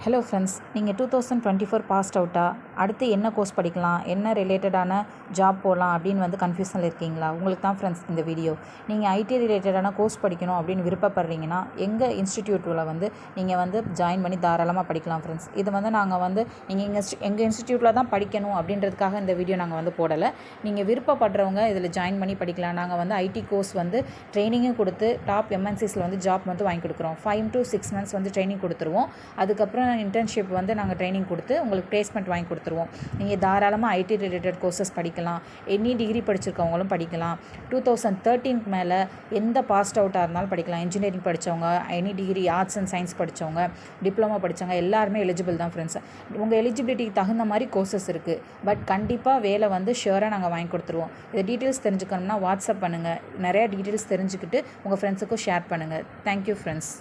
Hello friends, நீங்கள் 2024 past அவுட்டா? அடுத்து என்ன கோர்ஸ் படிக்கலாம், என்ன ரிலேட்டடான ஜாப் போகலாம் அப்படின்னு கன்ஃபியூஷனில் இருக்கீங்களா? உங்களுக்கு தான் ஃப்ரெண்ட்ஸ் இந்த வீடியோ. நீங்கள் ஐடி ரிலேட்டடான கோர்ஸ் படிக்கணும் அப்படின்னு விருப்பப்படுறீங்கன்னா எங்கள் இன்ஸ்டிடியூட்டில் நீங்கள் ஜாயின் பண்ணி தாராளமாக படிக்கலாம் ஃப்ரெண்ட்ஸ். இது நாங்கள் நீங்கள் எங்கள் இன்ஸ்டிடியூட்டில் தான் படிக்கணும் அப்படின்றதுக்காக இந்த வீடியோ நாங்கள் போடலை. நீங்கள் விருப்பப்படுறவங்க இதில் ஜாயின் பண்ணி படிக்கலாம். நாங்கள் ஐடி கோர்ஸ் ட்ரைனிங்கும் கொடுத்து டாப் எம்என்சிஸில் ஜாப் வாங்கி கொடுக்குறோம். 5 to 6 months ட்ரைனிங் கொடுத்துருவோம். அதுக்கப்புறம் இன்டர்ன்ஷிப் நாங்கள் ட்ரைனிங் கொடுத்து உங்களுக்கு பிளேஸ்மெண்ட் வாங்கி கொடுத்துருவோம். நீங்கள் தாராளமாக ஐடி ரிலேட்டட் கோர்சஸ் படிக்கலாம். எனி டிகிரி படிச்சிருக்கவங்களும் படிக்கலாம். 2013 மேலே எந்த பாஸ்ட் அவுட்டாக இருந்தாலும் படிக்கலாம். இன்ஜினியரிங் படித்தவங்க, any degree arts and science படித்தவங்க, டிப்ளமோ படித்தவங்க எல்லாருமே எலிஜிபிள் தான் ஃப்ரெண்ட்ஸ். உங்கள் எலிஜிபிலிட்டிக்கு தகுந்த மாதிரி கோர்சஸ் இருக்குது. பட் கண்டிப்பாக வேலை ஷுவராக நாங்கள் வாங்கி கொடுத்துருவோம். இது டீட்டெயில்ஸ் தெரிஞ்சுக்கணும்னா வாட்ஸ்அப் பண்ணுங்கள். நிறையா டீட்டெயில்ஸ் தெரிஞ்சுக்கிட்டு உங்கள் ஃப்ரெண்ட்ஸுக்கும் ஷேர் பண்ணுங்கள். Thank you friends.